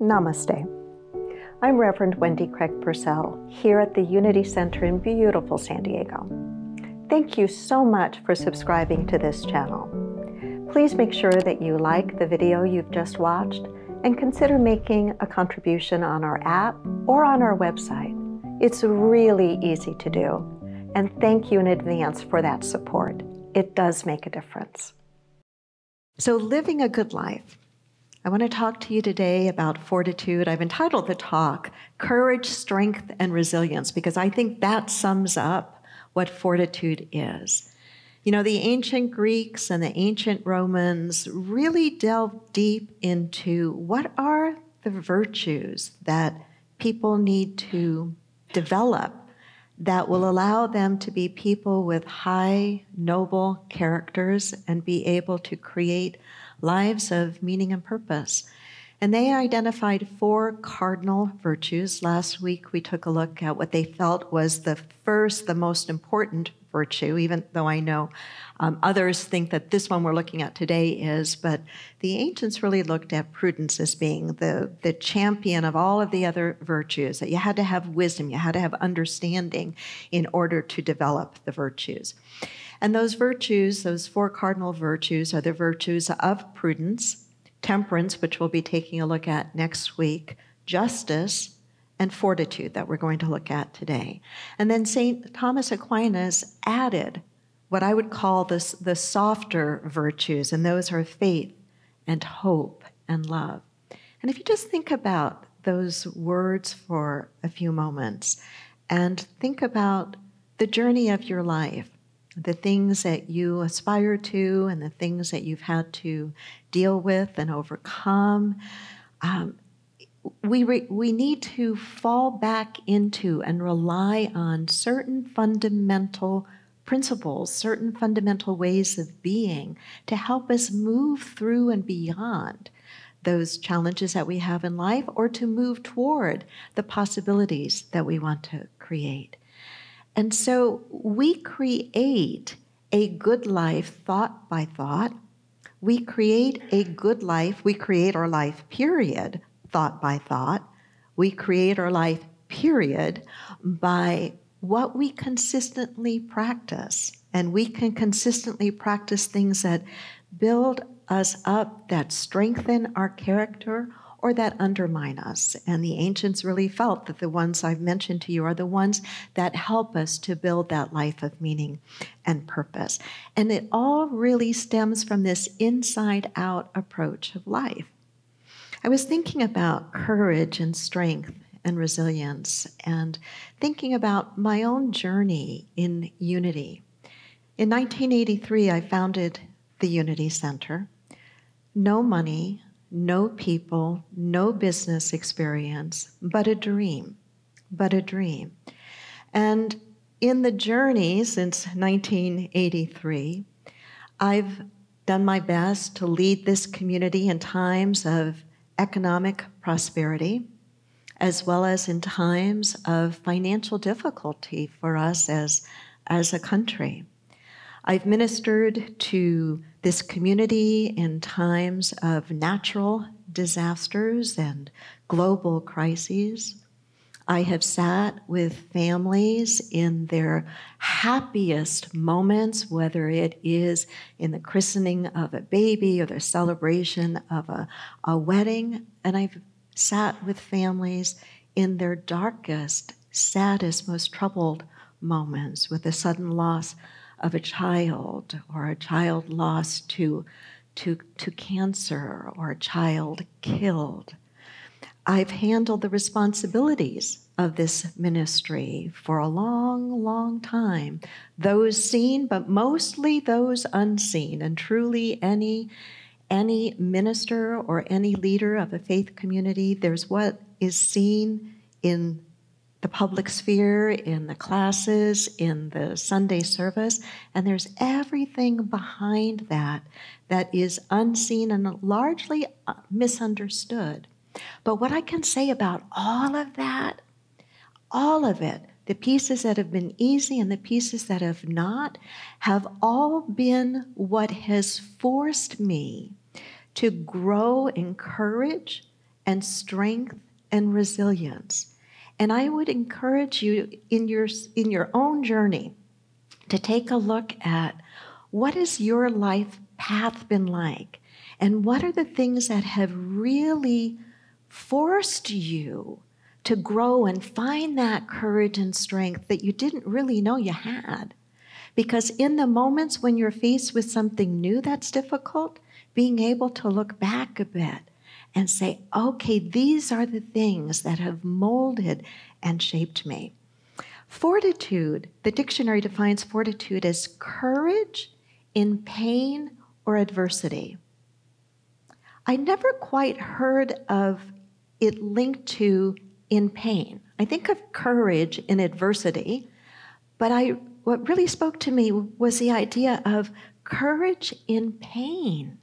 Namaste. I'm Reverend Wendy Craig-Purcell here at the Unity Center in beautiful San Diego. Thank you so much for subscribing to this channel. Please make sure that you like the video you've just watched and consider making a contribution on our app or on our website. It's really easy to do, and thank you in advance for that support. It does make a difference. So, living a good life. I want to talk to you today about fortitude. I've entitled the talk, Courage, Strength, and Resilience, because I think that sums up what fortitude is. You know, the ancient Greeks and the ancient Romans really delved deep into what are the virtues that people need to develop that will allow them to be people with high, noble characters and be able to create lives of meaning and purpose. And they identified 4 cardinal virtues. Last week, we took a look at what they felt was the most important virtue, even though I know others think that this one we're looking at today is, but the ancients really looked at prudence as being the champion of all of the other virtues, that you had to have wisdom, you had to have understanding in order to develop the virtues. And those virtues, those 4 cardinal virtues, are the virtues of prudence, temperance, which we'll be taking a look at next week, justice, and fortitude that we're going to look at today. And then St. Thomas Aquinas added what I would call the softer virtues, and those are faith and hope and love. And if you just think about those words for a few moments and think about the journey of your life, the things that you aspire to and the things that you've had to deal with and overcome, we need to fall back into and rely on certain fundamental principles, certain fundamental ways of being to help us move through and beyond those challenges that we have in life, or to move toward the possibilities that we want to create. And so we create a good life thought by thought. We create a good life. We create our life, period, thought by thought. We create our life, period, by what we consistently practice. And we can consistently practice things that build us up, that strengthen our character, or that undermine us. And the ancients really felt that the ones I've mentioned to you are the ones that help us to build that life of meaning and purpose. And it all really stems from this inside-out approach of life. I was thinking about courage and strength and resilience and thinking about my own journey in Unity. In 1983, I founded the Unity Center. No money, no people, no business experience, but a dream. And in the journey since 1983, I've done my best to lead this community in times of economic prosperity, as well as in times of financial difficulty for us as a country. I've ministered to this community in times of natural disasters and global crises. I have sat with families in their happiest moments, whether it is in the christening of a baby or the celebration of a wedding, and I've sat with families in their darkest, saddest, most troubled moments with the sudden loss of a child, or a child lost to cancer, or a child killed. I've handled the responsibilities of this ministry for a long, long time. Those seen, but mostly those unseen. And truly any minister or any leader of a faith community, there's what is seen in the public sphere, in the classes, in the Sunday service, and there's everything behind that that is unseen and largely misunderstood. But what I can say about all of that, all of it, the pieces that have been easy and the pieces that have not, have all been what has forced me to grow in courage and strength and resilience. And I would encourage you in your own journey to take a look at what has your life path been like, and what are the things that have really forced you to grow and find that courage and strength that you didn't really know you had. Because in the moments when you're faced with something new that's difficult, being able to look back a bit and say, okay, these are the things that have molded and shaped me. Fortitude, the dictionary defines fortitude as courage in pain or adversity. I never quite heard of it linked to in pain. I think of courage in adversity, but what really spoke to me was the idea of courage in pain,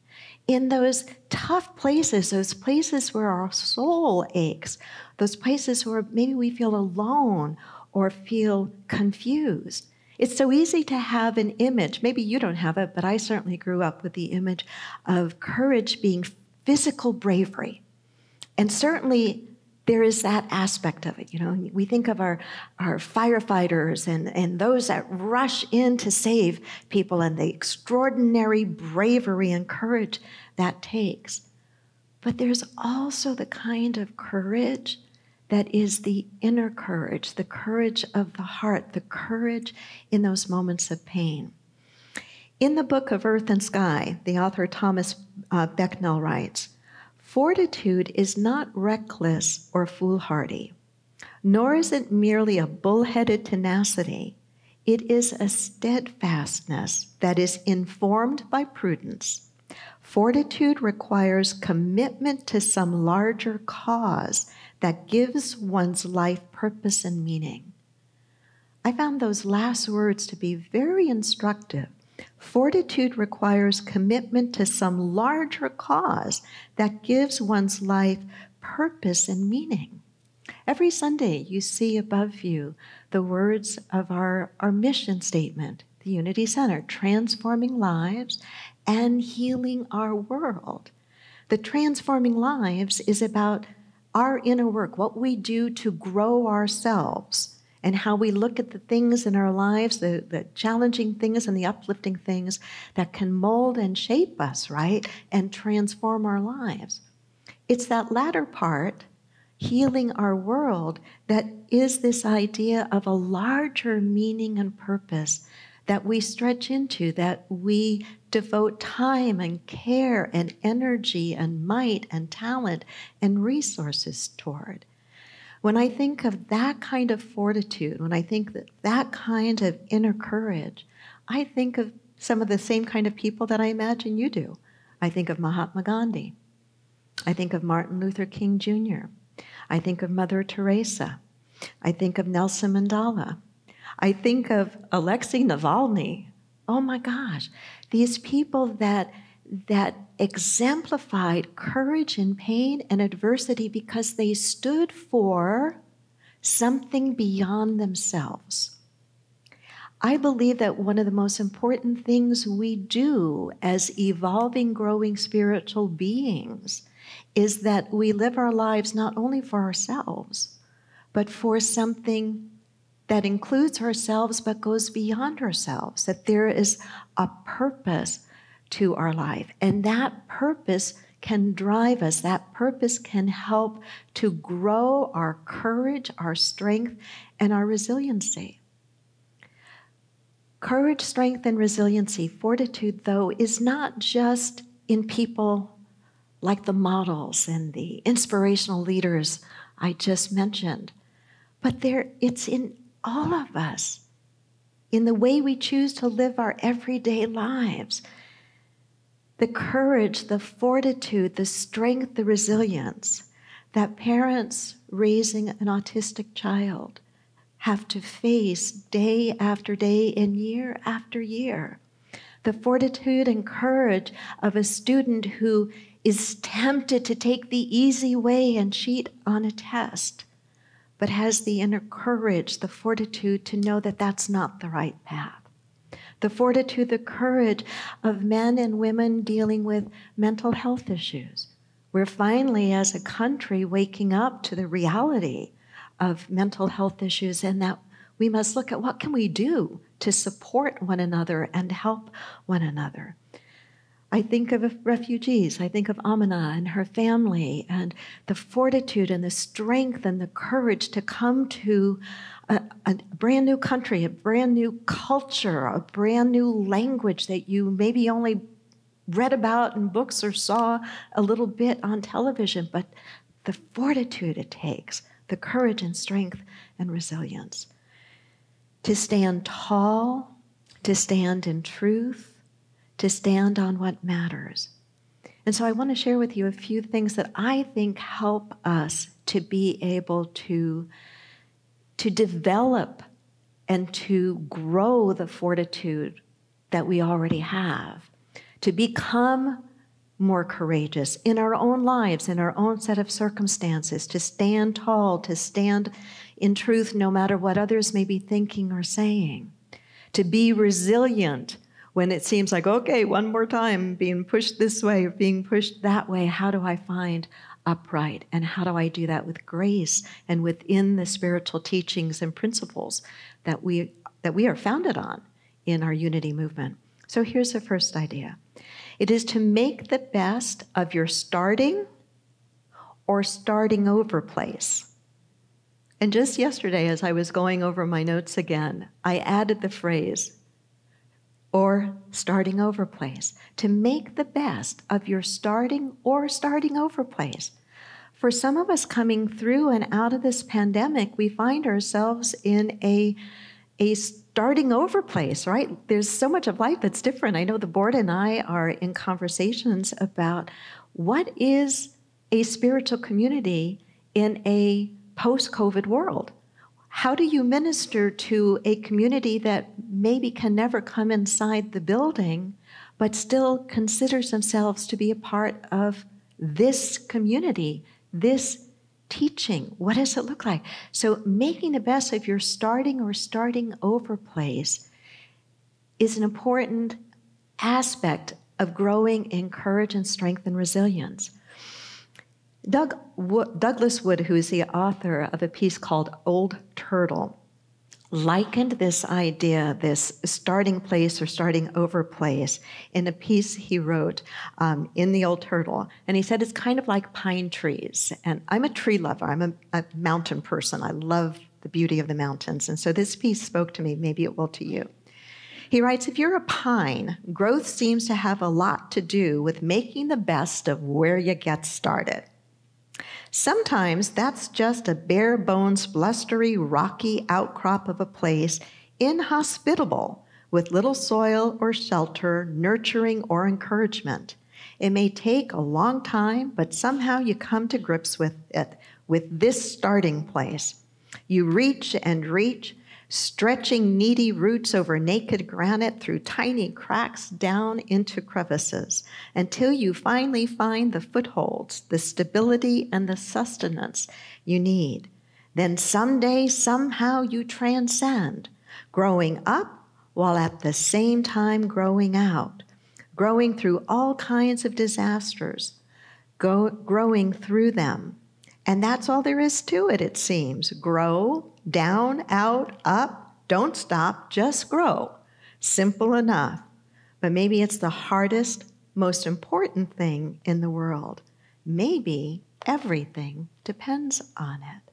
in those tough places, those places where our soul aches, those places where maybe we feel alone or feel confused. It's so easy to have an image, maybe you don't have it, but I certainly grew up with the image of courage being physical bravery. And certainly there is that aspect of it. You know, we think of our firefighters and those that rush in to save people and the extraordinary bravery and courage that takes. But there's also the kind of courage that is the inner courage, the courage of the heart, the courage in those moments of pain. In the book of Earth and Sky, the author Thomas Becknell writes, "Fortitude is not reckless or foolhardy, nor is it merely a bullheaded tenacity. It is a steadfastness that is informed by prudence. Fortitude requires commitment to some larger cause that gives one's life purpose and meaning." I found those last words to be very instructive. Fortitude requires commitment to some larger cause that gives one's life purpose and meaning. Every Sunday, you see above you the words of our mission statement, the Unity Center, transforming lives and healing our world. The transforming lives is about our inner work, what we do to grow ourselves, and how we look at the things in our lives, the challenging things and the uplifting things that can mold and shape us, right, and transform our lives. It's that latter part, healing our world, that is this idea of a larger meaning and purpose that we stretch into, that we devote time and care and energy and might and talent and resources toward. When I think of that kind of fortitude, when I think that kind of inner courage, I think of some of the same kind of people that I imagine you do. I think of Mahatma Gandhi. I think of Martin Luther King Jr. I think of Mother Teresa. I think of Nelson Mandela. I think of Alexei Navalny. Oh my gosh, these people that exemplified courage in pain and adversity because they stood for something beyond themselves. I believe that one of the most important things we do as evolving, growing spiritual beings is that we live our lives not only for ourselves, but for something that includes ourselves but goes beyond ourselves, that there is a purpose to our life. And that purpose can drive us. That purpose can help to grow our courage, our strength, and our resiliency. Courage, strength, and resiliency, fortitude, though, is not just in people like the models and the inspirational leaders I just mentioned, but it's in all of us, in the way we choose to live our everyday lives. The courage, the fortitude, the strength, the resilience that parents raising an autistic child have to face day after day and year after year. The fortitude and courage of a student who is tempted to take the easy way and cheat on a test, but has the inner courage, the fortitude to know that that's not the right path. The fortitude, the courage of men and women dealing with mental health issues. We're finally, as a country, waking up to the reality of mental health issues, and that we must look at what can we do to support one another and help one another. I think of refugees. I think of Amina and her family and the fortitude and the strength and the courage to come to a brand new country, a brand new culture, a brand new language that you maybe only read about in books or saw a little bit on television, but the fortitude it takes, the courage and strength and resilience. To stand tall, to stand in truth, to stand on what matters. And so I want to share with you a few things that I think help us to be able to develop and to grow the fortitude that we already have, to become more courageous in our own lives, in our own set of circumstances, to stand tall, to stand in truth no matter what others may be thinking or saying, to be resilient when it seems like, okay, one more time, being pushed this way or being pushed that way. How do I find upright? And how do I do that with grace and within the spiritual teachings and principles that we are founded on in our unity movement? So here's the first idea. It is to make the best of your starting or starting over place. And just yesterday, as I was going over my notes again, I added the phrase, or starting over place, to make the best of your starting or starting over place. For some of us coming through and out of this pandemic, we find ourselves in a starting over place, right? There's so much of life that's different. I know the board and I are in conversations about what is a spiritual community in a post-COVID world. How do you minister to a community that maybe can never come inside the building, but still considers themselves to be a part of this community, this teaching? What does it look like? So making the best of your starting or starting over place is an important aspect of growing in courage and strength and resilience. Douglas Wood, who is the author of a piece called Old Turtle, likened this idea, this starting place or starting over place, in a piece he wrote in the Old Turtle. And he said it's kind of like pine trees. And I'm a tree lover. I'm a mountain person. I love the beauty of the mountains. And so this piece spoke to me. Maybe it will to you. He writes, if you're a pine, growth seems to have a lot to do with making the best of where you get started. Sometimes that's just a bare bones, blustery, rocky outcrop of a place, inhospitable, with little soil or shelter, nurturing or encouragement. It may take a long time, but somehow you come to grips with it, with this starting place. You reach and reach, stretching needy roots over naked granite through tiny cracks down into crevices, until you finally find the footholds, the stability, and the sustenance you need. Then someday, somehow, you transcend, growing up while at the same time growing out, growing through all kinds of disasters, growing through them. And that's all there is to it, it seems. Grow, down, out, up, don't stop, just grow. Simple enough. But maybe it's the hardest, most important thing in the world. Maybe everything depends on it.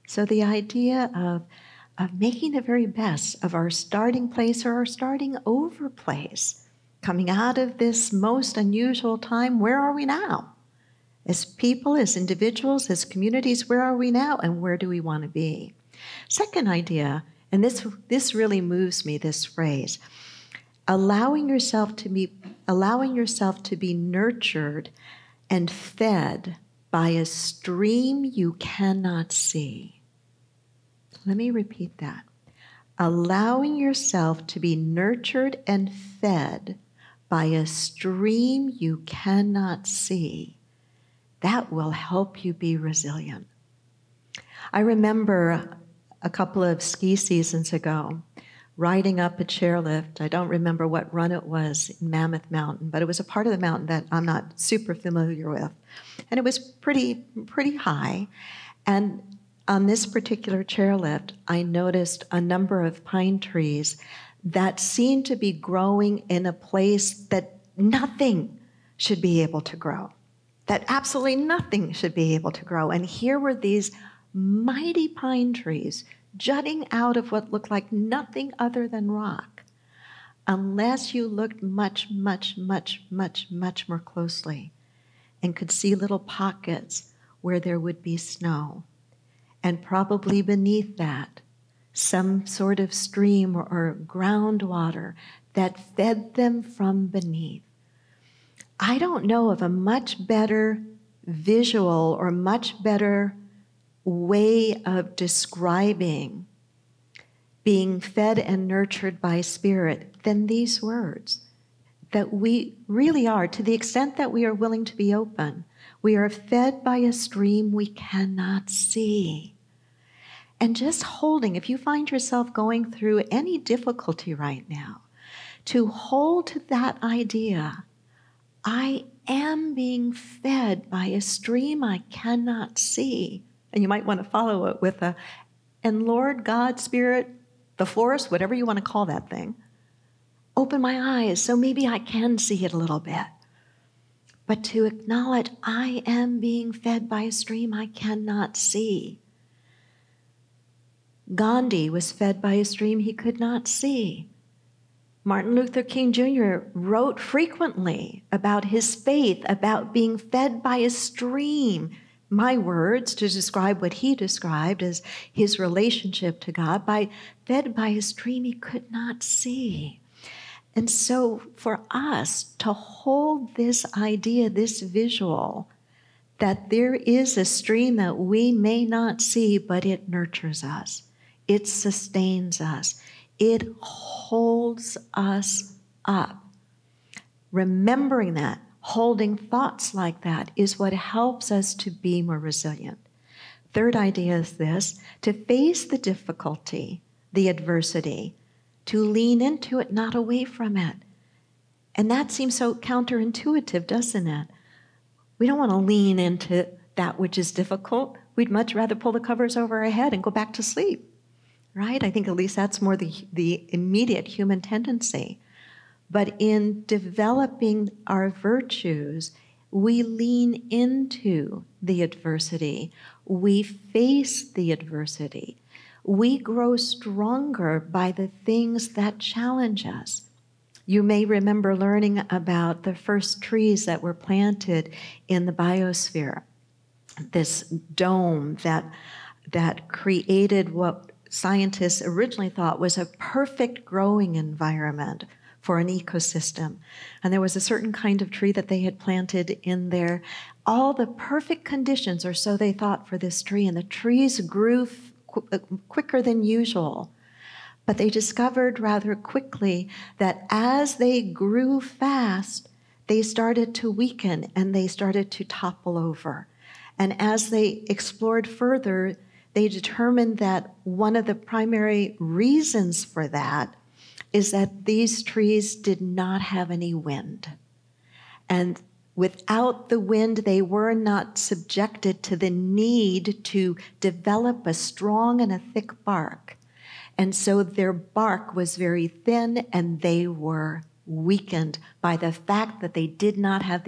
So the idea of making the very best of our starting place or our starting over place, coming out of this most unusual time, where are we now? As people, as individuals, as communities, where are we now and where do we want to be? Second idea, and this really moves me, this phrase, allowing yourself to be nurtured and fed by a stream you cannot see. Let me repeat that. Allowing yourself to be nurtured and fed by a stream you cannot see. That will help you be resilient. I remember a couple of ski seasons ago, riding up a chairlift. I don't remember what run it was in Mammoth Mountain, but it was a part of the mountain that I'm not super familiar with. And it was pretty high. And on this particular chairlift, I noticed a number of pine trees that seemed to be growing in a place that nothing should be able to grow, that absolutely nothing should be able to grow. And here were these mighty pine trees jutting out of what looked like nothing other than rock, unless you looked much more closely and could see little pockets where there would be snow. And probably beneath that, some sort of stream or groundwater that fed them from beneath. I don't know of a much better visual or much better way of describing being fed and nurtured by Spirit than these words. That we really are, to the extent that we are willing to be open, we are fed by a stream we cannot see. And just holding, if you find yourself going through any difficulty right now, to hold to that idea, I am being fed by a stream I cannot see. And you might want to follow it with and Lord, God, Spirit, the force, whatever you want to call that thing, open my eyes so maybe I can see it a little bit. But to acknowledge I am being fed by a stream I cannot see. Gandhi was fed by a stream he could not see. Martin Luther King Jr. wrote frequently about his faith, about being fed by a stream. My words to describe what he described as his relationship to God, fed by a stream he could not see. And so for us to hold this idea, this visual, that there is a stream that we may not see, but it nurtures us. It sustains us. It holds us up. Remembering that, holding thoughts like that is what helps us to be more resilient. Third idea is this: to face the difficulty, the adversity, to lean into it, not away from it. And that seems so counterintuitive, doesn't it? We don't want to lean into that which is difficult. We'd much rather pull the covers over our head and go back to sleep, right? I think at least that's more the immediate human tendency. But in developing our virtues, we lean into the adversity. We face the adversity. We grow stronger by the things that challenge us. You may remember learning about the first trees that were planted in the biosphere, this dome that created what scientists originally thought was a perfect growing environment for an ecosystem. And there was a certain kind of tree that they had planted in there. All the perfect conditions, or so they thought, for this tree, and the trees grew quicker than usual. But they discovered rather quickly that as they grew fast, they started to weaken and they started to topple over. And as they explored further, they determined that one of the primary reasons for that is that these trees did not have any wind. And without the wind, they were not subjected to the need to develop a strong and a thick bark. And so their bark was very thin, and they were weakened by the fact that they did not have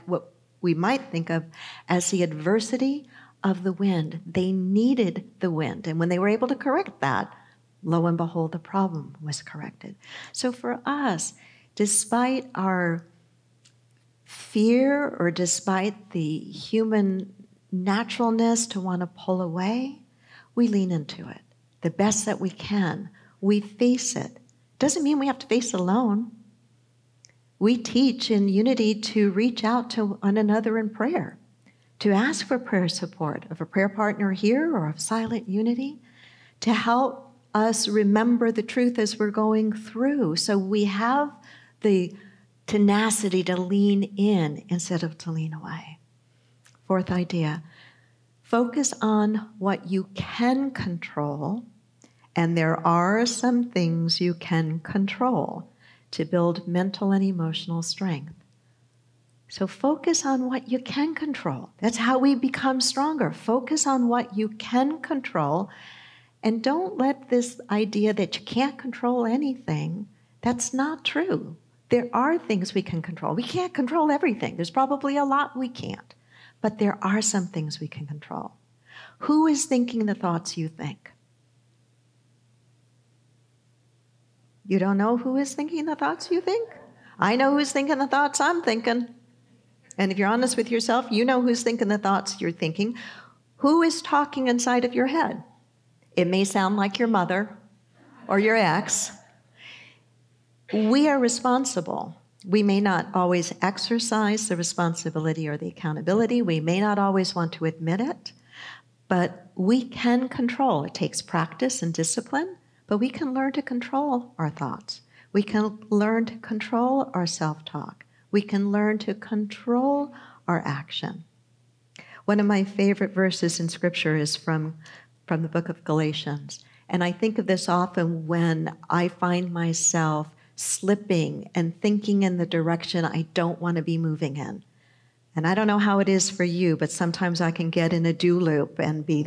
what we might think of as the adversity of the wind. They needed the wind. And when they were able to correct that, lo and behold, the problem was corrected. So for us, despite our fear or despite the human naturalness to want to pull away, we lean into it the best that we can. We face it. Doesn't mean we have to face it alone. We teach in Unity to reach out to one another in prayer, to ask for prayer support of a prayer partner here or of Silent Unity, to help us remember the truth as we're going through, so we have the tenacity to lean in instead of to lean away. Fourth idea, focus on what you can control And there are some things you can control to build mental and emotional strength. So focus on what you can control. That's how we become stronger. Focus on what you can control, and don't let this idea that you can't control anything. That's not true. There are things we can control. We can't control everything. There's probably a lot we can't. But there are some things we can control. Who is thinking the thoughts you think? You don't know who is thinking the thoughts you think? I know who's thinking the thoughts I'm thinking. And if you're honest with yourself, you know who's thinking the thoughts you're thinking. Who is talking inside of your head? It may sound like your mother or your ex. We are responsible. We may not always exercise the responsibility or the accountability. We may not always want to admit it, but we can control. It takes practice and discipline, but we can learn to control our thoughts. We can learn to control our self-talk. We can learn to control our action. One of my favorite verses in Scripture is from the book of Galatians. And I think of this often when I find myself slipping and thinking in the direction I don't want to be moving in. And I don't know how it is for you, but sometimes I can get in a do loop and be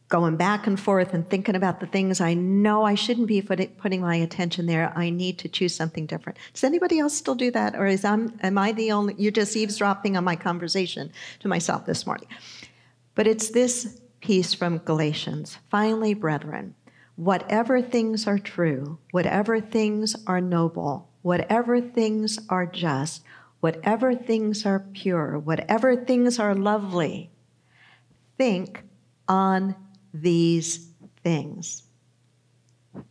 going back and forth and thinking about the things I know I shouldn't be putting my attention there. I need to choose something different. Does anybody else still do that? Or am I the only, you're just eavesdropping on my conversation to myself this morning. But it's this piece from Galatians. Finally, brethren, whatever things are true, whatever things are noble, whatever things are just, whatever things are pure, whatever things are lovely, think on these things.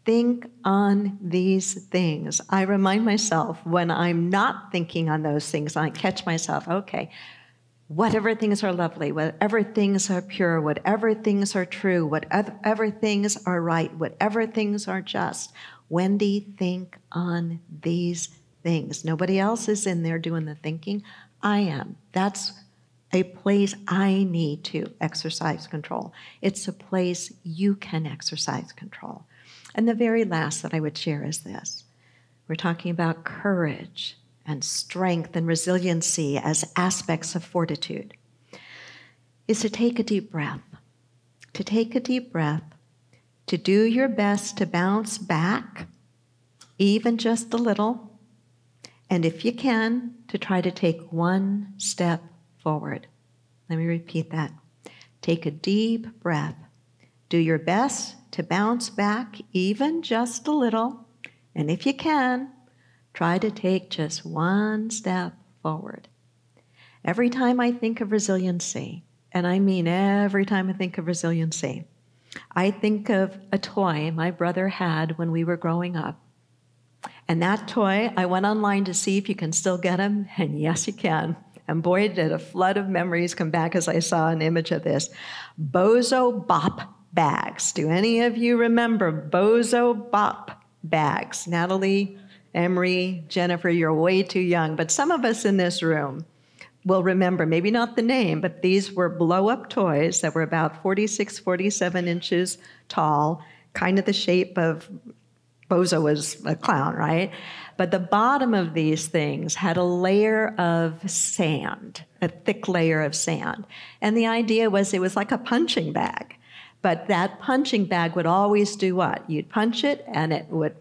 Think on these things. I remind myself when I'm not thinking on those things, I catch myself, okay, whatever things are lovely, whatever things are pure, whatever things are true, whatever things are right, whatever things are just. Wendy, think on these things. Nobody else is in there doing the thinking. I am. That's a place I need to exercise control. It's a place you can exercise control. And the very last that I would share is this. We're talking about courage and strength and resiliency as aspects of fortitude, is to take a deep breath. To take a deep breath, to do your best to bounce back, even just a little, and if you can, to try to take one step forward. Let me repeat that. Take a deep breath. Do your best to bounce back, even just a little, and if you can, try to take just one step forward. Every time I think of resiliency, and I mean every time I think of resiliency, I think of a toy my brother had when we were growing up. And that toy, I went online to see if you can still get them, and yes, you can. And boy, did a flood of memories come back as I saw an image of this. Bozo Bop bags. Do any of you remember Bozo Bop bags? Natalie, Emery, Jennifer, you're way too young, but some of us in this room will remember, maybe not the name, but these were blow-up toys that were about 46, 47 inches tall, kind of the shape of Bozo was a clown, right? But the bottom of these things had a layer of sand, a thick layer of sand. And the idea was it was like a punching bag. But that punching bag would always do what? You'd punch it and it would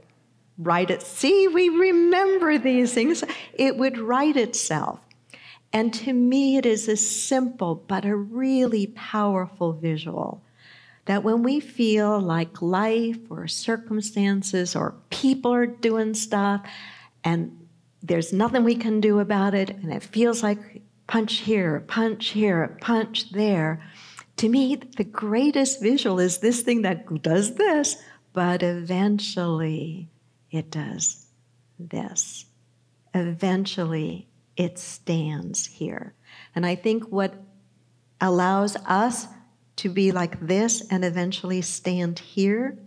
right it. See, we remember these things. It would right itself. And to me, it is a simple but a really powerful visual that when we feel like life or circumstances or people are doing stuff and there's nothing we can do about it, and it feels like punch here, punch there, to me, the greatest visual is this thing that does this, but eventually it does this. Eventually, it stands here. And I think what allows us to be like this and eventually stand here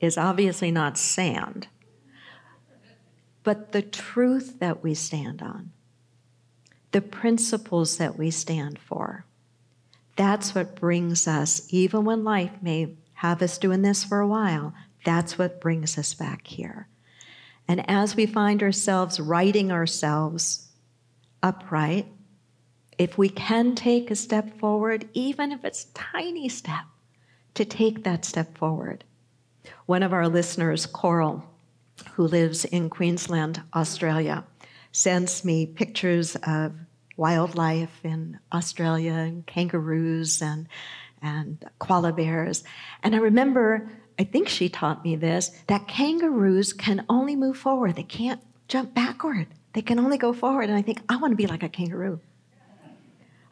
is obviously not sand, but the truth that we stand on, the principles that we stand for. That's what brings us, even when life may have us doing this for a while, That's what brings us back here. And as we find ourselves righting ourselves upright, if we can take a step forward, even if it's a tiny step, to take that step forward. One of our listeners, Coral, who lives in Queensland, Australia, sends me pictures of wildlife in Australia and kangaroos and koala bears. And I remember, I think she taught me this, that kangaroos can only move forward. They can't jump backward. They can only go forward. And I think, I want to be like a kangaroo.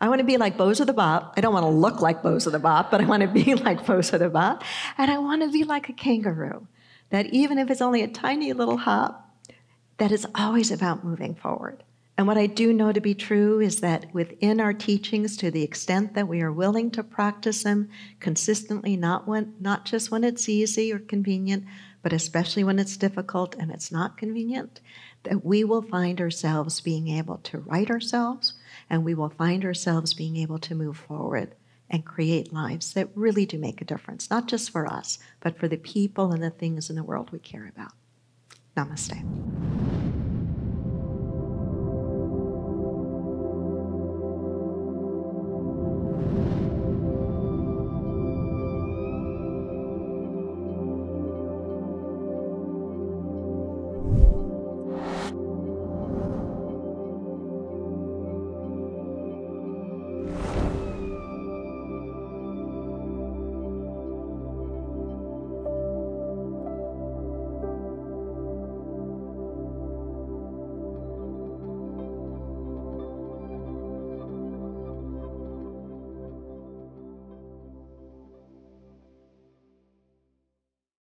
I want to be like Bozo the Bop. I don't want to look like Bozo the Bop, but I want to be like Bozo the Bop. And I want to be like a kangaroo, that even if it's only a tiny little hop, that it's always about moving forward. And what I do know to be true is that within our teachings, to the extent that we are willing to practice them consistently, not just when it's easy or convenient, but especially when it's difficult and it's not convenient, that we will find ourselves being able to right ourselves, and we will find ourselves being able to move forward and create lives that really do make a difference, not just for us, but for the people and the things in the world we care about. Namaste.